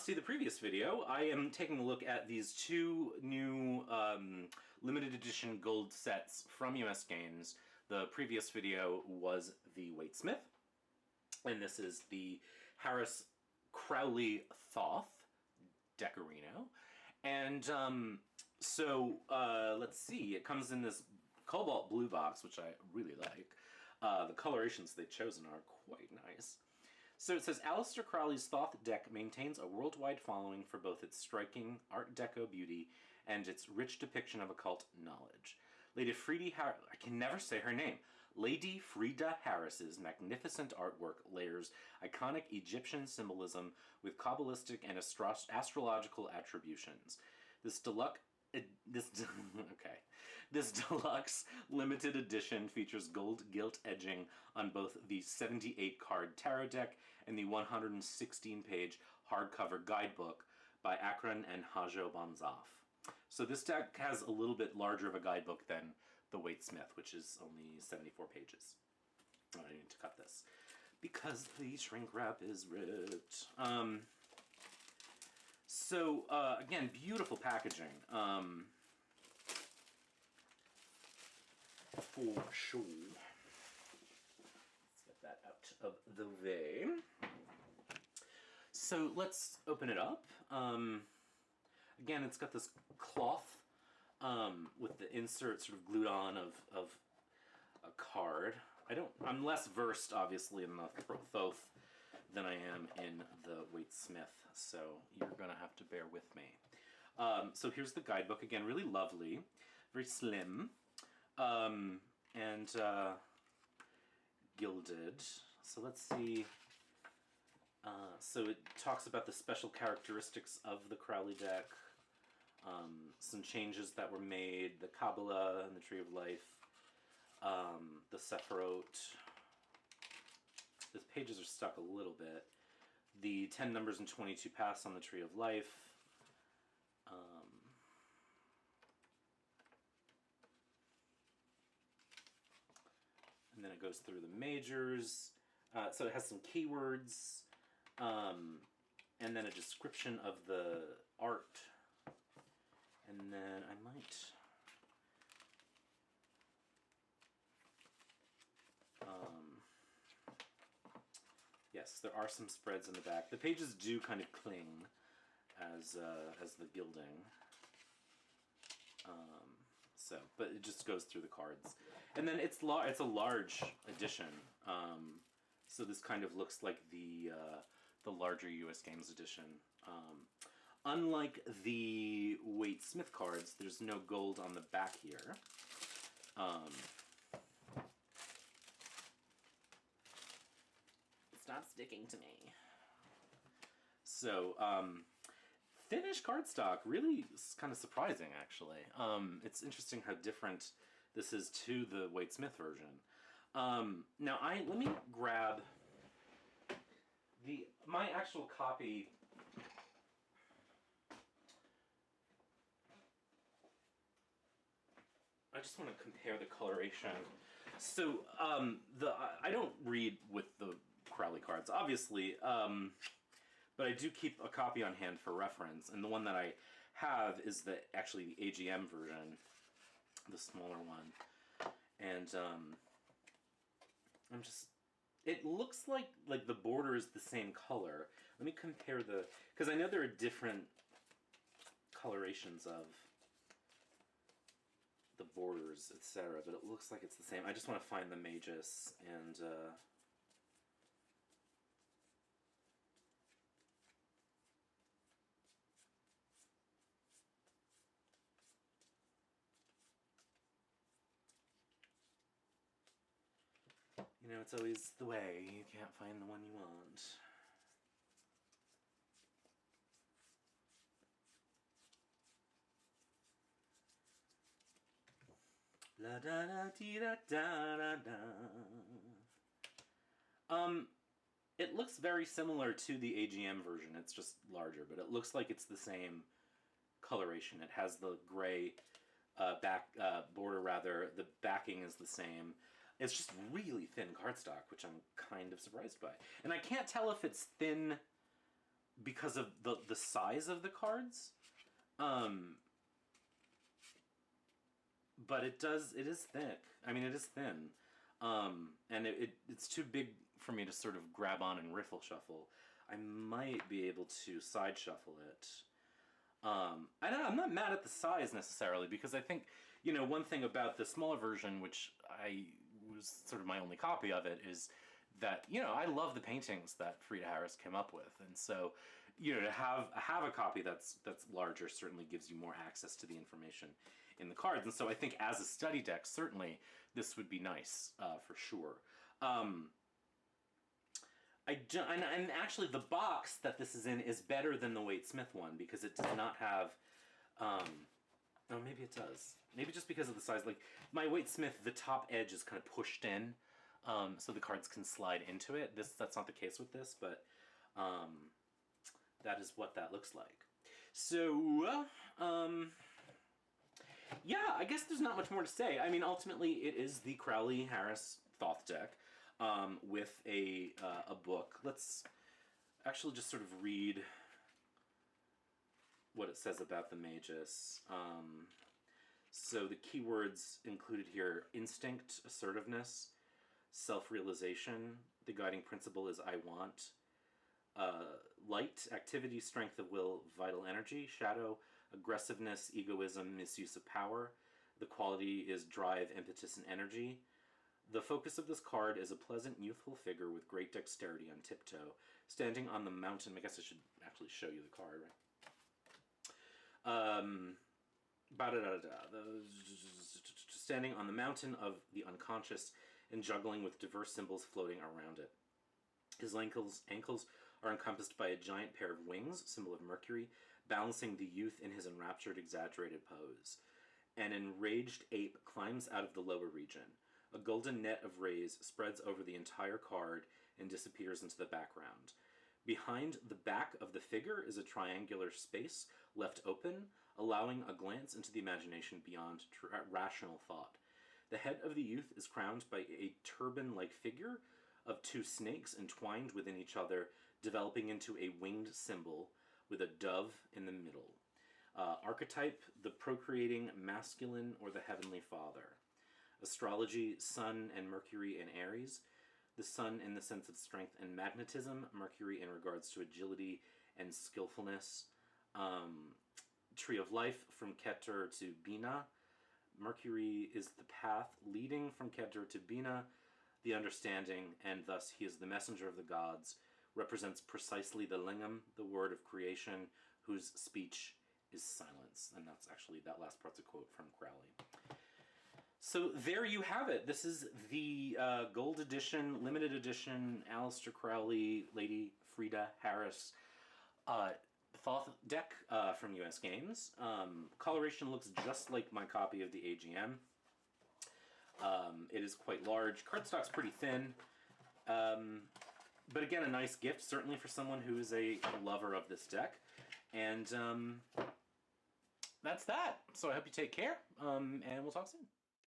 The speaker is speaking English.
see the previous video, I am taking a look at these two new limited edition gold sets from US Games. The previous video was the Waitsmith, and this is the Harris Crowley Thoth Decorino. And let's see, it comes in this cobalt blue box, which I really like. The colorations they've chosen are quite nice. So it says, Aleister Crowley's Thoth deck maintains a worldwide following for both its striking Art Deco beauty and its rich depiction of occult knowledge. Lady Frida Harris's magnificent artwork layers iconic Egyptian symbolism with Kabbalistic and astrological attributions. This deluxe limited edition features gold gilt edging on both the 78-card tarot deck and the 116-page hardcover guidebook by Akron and Hajo Bonzaf. So this deck has a little bit larger of a guidebook than the Waitsmith, which is only 74 pages. I need to cut this because the shrink wrap is ripped. Again, beautiful packaging, for sure. Let's get that out of the way. So let's open it up. Again, it's got this cloth with the insert sort of glued on of a card. I'm less versed, obviously, in the Thoth than I am in the Waitsmith, so you're gonna have to bear with me. So here's the guidebook, again, really lovely, very slim, and gilded. So let's see. So it talks about the special characteristics of the Crowley deck, some changes that were made, the Kabbalah and the Tree of Life, the Sephirot. The pages are stuck a little bit. The 10 numbers and 22 paths on the Tree of Life. And then it goes through the majors. So it has some keywords. And then a description of the art. And then I might... yes, there are some spreads in the back. The pages do kind of cling as the gilding. But it just goes through the cards. And then it's a large edition. So this kind of looks like the larger US Games edition. Unlike the Waitsmith cards, there's no gold on the back here. Stop sticking to me. So, finished cardstock, really kind of surprising, actually. It's interesting how different this is to the Waitsmith version. Now, let me grab my actual copy. I just want to compare the coloration. So, I don't read with the Crowley cards, obviously, but I do keep a copy on hand for reference, and the one that I have is actually the AGM version, the smaller one, and it looks like the border is the same color. Let me compare because I know there are different colorations of the borders, etc., but it looks like it's the same. I just want to find the Magus and you know, it's always the way. You can't find the one you want. La da da dee da da da da. It looks very similar to the AGM version. It's just larger, but it looks like it's the same coloration. It has the gray border, rather. The backing is the same. It's just really thin cardstock, which I'm kind of surprised by. And I can't tell if it's thin because of the size of the cards. But it is thick. I mean, it is thin. And it's too big for me to sort of grab on and riffle shuffle. I might be able to side shuffle it. I'm not mad at the size necessarily, because I think, one thing about the smaller version, which I was sort of my only copy of it, is that, I love the paintings that Frida Harris came up with. And so, to have a copy that's larger certainly gives you more access to the information in the cards. And so I think as a study deck, certainly this would be nice, for sure. And actually the box that this is in is better than the Waite Smith one, because it does not have, oh, maybe it does. Maybe just because of the size. Like, my Waite Smith, the top edge is kind of pushed in, so the cards can slide into it. That's not the case with this, but that is what that looks like. So, yeah, I guess there's not much more to say. I mean, ultimately, it is the Crowley-Harris Thoth deck, with a book. Let's actually just sort of read what it says about the Magus. So the keywords included here: instinct, assertiveness, self-realization. The guiding principle is I want. Light, activity, strength of will, vital energy. Shadow, aggressiveness, egoism, misuse of power. The quality is drive, impetus, and energy. The focus of this card is a pleasant, youthful figure with great dexterity on tiptoe, standing on the mountain. I guess I should actually show you the card, right? Standing on the mountain of the unconscious and juggling with diverse symbols floating around it. His ankles are encompassed by a giant pair of wings, symbol of Mercury, balancing the youth in his enraptured, exaggerated pose. An enraged ape climbs out of the lower region. A golden net of rays spreads over the entire card and disappears into the background. Behind the back of the figure is a triangular space left open, allowing a glance into the imagination beyond rational thought. The head of the youth is crowned by a turban-like figure of two snakes entwined within each other, developing into a winged symbol with a dove in the middle. Archetype, the procreating masculine or the heavenly father. Astrology, Sun and Mercury in Aries. The Sun in the sense of strength and magnetism. Mercury in regards to agility and skillfulness. Tree of Life from Keter to Bina. Mercury is the path leading from Keter to Bina, the understanding, and thus he is the messenger of the gods, represents precisely the lingam, the word of creation, whose speech is silence. And that's actually, that last part's a quote from Crowley. So there you have it. This is the gold edition, limited edition, Aleister Crowley, Lady Frida Harris Thoth deck from US Games. Coloration looks just like my copy of the AGM. It is quite large. Cardstock's pretty thin. But again, a nice gift, certainly for someone who is a lover of this deck. And that's that. So I hope you take care, and we'll talk soon.